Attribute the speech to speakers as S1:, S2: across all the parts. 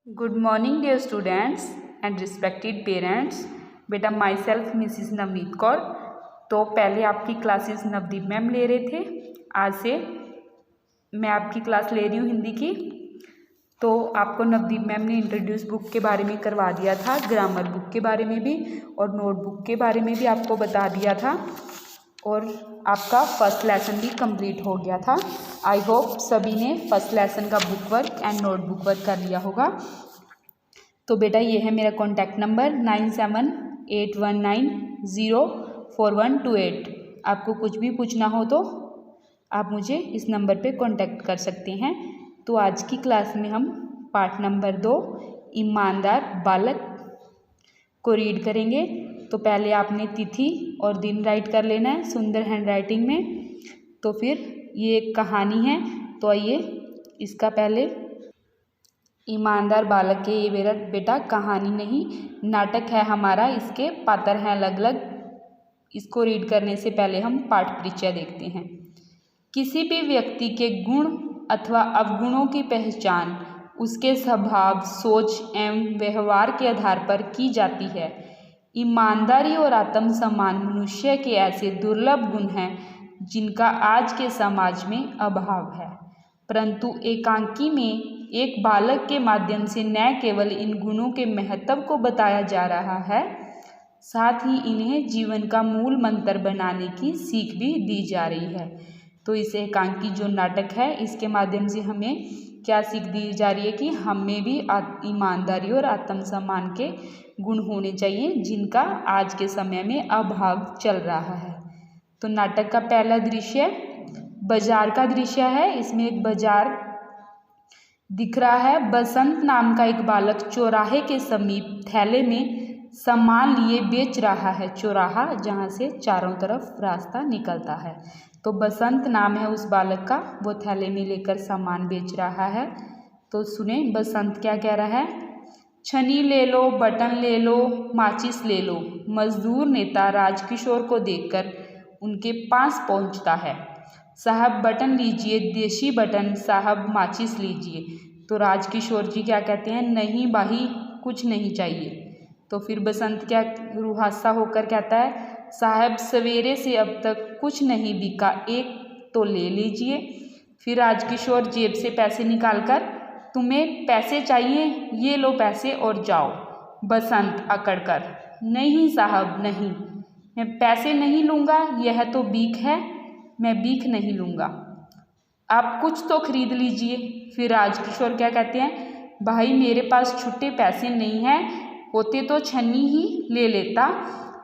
S1: Good morning dear students and respected parents। बेटा my self Mrs Navneet Kaur. तो पहले आपकी क्लासेस नवदीप मैम ले रहे थे, आज से मैं आपकी क्लास ले रही हूँ हिंदी की। तो आपको नवदीप मैम ने इंट्रोड्यूस बुक के बारे में करवा दिया था, ग्रामर बुक के बारे में भी और नोटबुक के बारे में भी आपको बता दिया था, और आपका फर्स्ट लेसन भी कंप्लीट हो गया था। आई होप सभी ने फर्स्ट लेसन का book work and notebook work कर लिया होगा। तो बेटा ये है मेरा कॉन्टैक्ट नंबर 9781904128। आपको कुछ भी पूछना हो तो आप मुझे इस नंबर पे कांटेक्ट कर सकते हैं। तो आज की क्लास में हम पार्ट नंबर 2 ईमानदार बालक को रीड करेंगे। तो पहले आपने तिथि और दिन राइट कर लेना है सुंदर हैंडराइटिंग में। तो फिर ये एक कहानी है, तो आइए इसका पहले ईमानदार बालक के, ये मेरा बेटा कहानी नहीं नाटक है हमारा, इसके पात्र हैं अलग अलग। इसको रीड करने से पहले हम पाठ परिचय देखते हैं। किसी भी व्यक्ति के गुण अथवा अवगुणों की पहचान उसके स्वभाव, सोच एवं व्यवहार के आधार पर की जाती है। ईमानदारी और आत्मसम्मान मनुष्य के ऐसे दुर्लभ गुण हैं जिनका आज के समाज में अभाव है, परंतु एकांकी में एक बालक के माध्यम से न केवल इन गुणों के महत्व को बताया जा रहा है, साथ ही इन्हें जीवन का मूल मंत्र बनाने की सीख भी दी जा रही है। तो इस एकांकी जो नाटक है, इसके माध्यम से हमें क्या सीख दी जा रही है कि हमें भी ईमानदारी और आत्मसम्मान के गुण होने चाहिए, जिनका आज के समय में अभाव चल रहा है। तो नाटक का पहला दृश्य बाजार का दृश्य है। इसमें एक बाजार दिख रहा है। बसंत नाम का एक बालक चौराहे के समीप थैले में सामान लिए बेच रहा है। चौराहा जहाँ से चारों तरफ रास्ता निकलता है। तो बसंत नाम है उस बालक का, वो थैले में लेकर सामान बेच रहा है। तो सुने बसंत क्या कह रहा है। छनी ले लो, बटन ले लो, माचिस ले लो। मजदूर नेता राजकिशोर को देखकर उनके पास पहुंचता है। साहब बटन लीजिए, देशी बटन। साहब माचिस लीजिए। तो राजकिशोर जी क्या कहते हैं, नहीं भाई कुछ नहीं चाहिए। तो फिर बसंत क्या रुहासा होकर कहता है, साहब सवेरे से अब तक कुछ नहीं बिका, एक तो ले लीजिए। फिर राजकिशोर जेब से पैसे निकालकर, तुम्हें पैसे चाहिए, ये लो पैसे और जाओ। बसंत अकड़कर, नहीं साहब नहीं, मैं पैसे नहीं लूँगा, यह तो बीक है, मैं बीक नहीं लूँगा, आप कुछ तो खरीद लीजिए। फिर राजकिशोर क्या कहते हैं, भाई मेरे पास छुट्टे पैसे नहीं हैं, होते तो छन्नी ही ले लेता,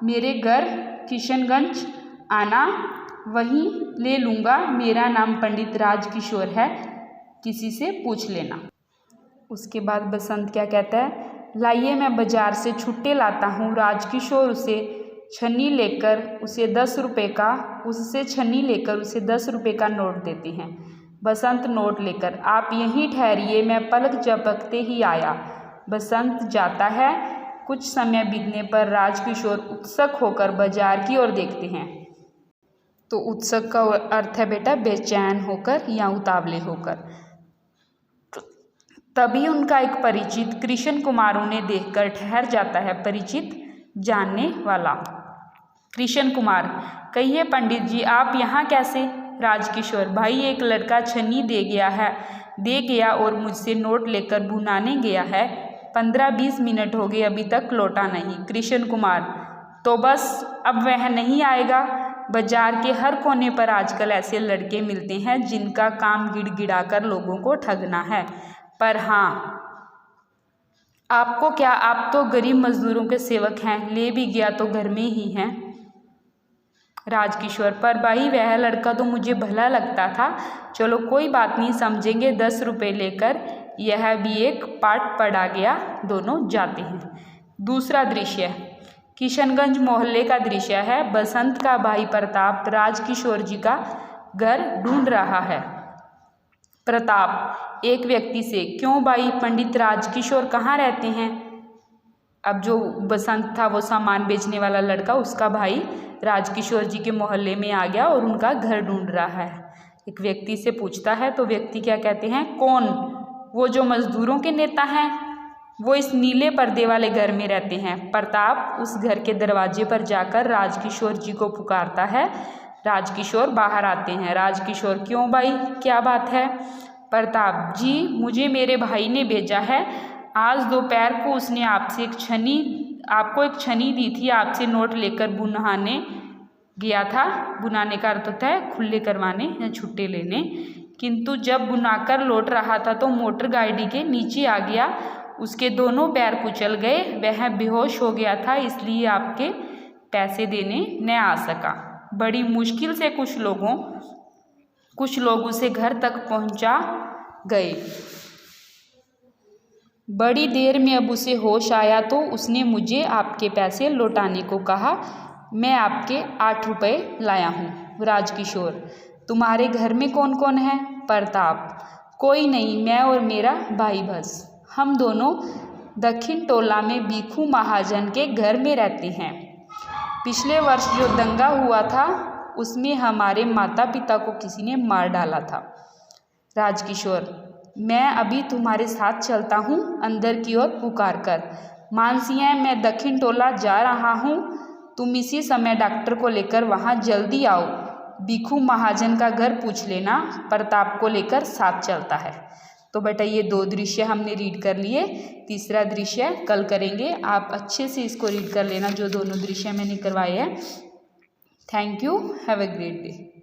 S1: मेरे घर किशनगंज आना, वहीं ले लूँगा, मेरा नाम पंडित राजकिशोर है, किसी से पूछ लेना। उसके बाद बसंत क्या कहता है, लाइए मैं बाजार से छुट्टे लाता हूँ। राजकिशोर उसे छन्नी लेकर उसे 10 रुपये का, उससे छन्नी लेकर उसे 10 रुपये का नोट देते हैं। बसंत नोट लेकर, आप यहीं ठहरिए, मैं पलक झपकते ही आया। बसंत जाता है। कुछ समय बीतने पर राजकिशोर उत्सुक होकर बाजार की ओर देखते हैं। तो उत्सुक का अर्थ है बेटा बेचैन होकर या उतावले होकर। तभी उनका एक परिचित कृष्ण कुमार उन्हें देखकर ठहर जाता है। परिचित जानने वाला कृष्ण कुमार, कहिए पंडित जी आप यहाँ कैसे। राजकिशोर, भाई एक लड़का छन्नी दे गया और मुझसे नोट लेकर भुनाने गया है, 15-20 मिनट हो गए अभी तक लौटा नहीं। कृष्ण कुमार, तो बस अब वह नहीं आएगा। बाजार के हर कोने पर आजकल ऐसे लड़के मिलते हैं जिनका काम गिड़गिड़ाकर लोगों को ठगना है। पर हाँ, आपको क्या, आप तो गरीब मजदूरों के सेवक हैं, ले भी गया तो घर में ही हैं। राजकिशोर, पर भाई वह लड़का तो मुझे भला लगता था, चलो कोई बात नहीं, समझेंगे, 10 रुपये लेकर यह भी एक पाठ पढ़ा गया। दोनों जाते हैं। दूसरा दृश्य किशनगंज मोहल्ले का दृश्य है। बसंत का भाई प्रताप राजकिशोर जी का घर ढूंढ रहा है। प्रताप एक व्यक्ति से, क्यों भाई पंडित राजकिशोर कहाँ रहते हैं। अब जो बसंत था वो सामान बेचने वाला लड़का, उसका भाई राजकिशोर जी के मोहल्ले में आ गया और उनका घर ढूंढ रहा है। एक व्यक्ति से पूछता है। तो व्यक्ति क्या कहते हैं, कौन, वो जो मजदूरों के नेता हैं। वो इस नीले पर्दे वाले घर में रहते हैं। प्रताप उस घर के दरवाजे पर जाकर राजकिशोर जी को पुकारता है। राजकिशोर बाहर आते हैं। राजकिशोर, क्यों भाई, क्या बात है? प्रताप जी, मुझे मेरे भाई ने भेजा है। आज दोपहर को उसने आपको एक छनी दी थी, आपसे नोट लेकर बुनहाने गया था। बुनाने का अर्थ होता है खुले करवाने या छुट्टे लेने। किंतु जब बुनाकर लौट रहा था तो मोटर गाड़ी के नीचे आ गया, उसके दोनों पैर कुचल गए, वह बेहोश हो गया था, इसलिए आपके पैसे देने न आ सका। बड़ी मुश्किल से कुछ लोग उसे घर तक पहुंचा गए। बड़ी देर में अब उसे होश आया तो उसने मुझे आपके पैसे लौटाने को कहा। मैं आपके 8 रुपये लाया हूँ। राजकिशोर, तुम्हारे घर में कौन कौन है? प्रताप, कोई नहीं, मैं और मेरा भाई बस। हम दोनों दक्षिण टोला में बीखू महाजन के घर में रहते हैं। पिछले वर्ष जो दंगा हुआ था उसमें हमारे माता पिता को किसी ने मार डाला था। राजकिशोर, मैं अभी तुम्हारे साथ चलता हूँ अंदर की ओर पुकार कर। मानसिया, मैं दक्षिण टोला जा रहा हूँ, तुम इसी समय डॉक्टर को लेकर वहाँ जल्दी आओ। बीखू महाजन का घर पूछ लेना, प्रताप को लेकर साथ चलता है। तो बेटा ये 2 दृश्य हमने रीड कर लिए। तीसरा दृश्य कल करेंगे। आप अच्छे से इसको रीड कर लेना जो दोनों दृश्य मैंने करवाए हैं। Thank you, have a great day.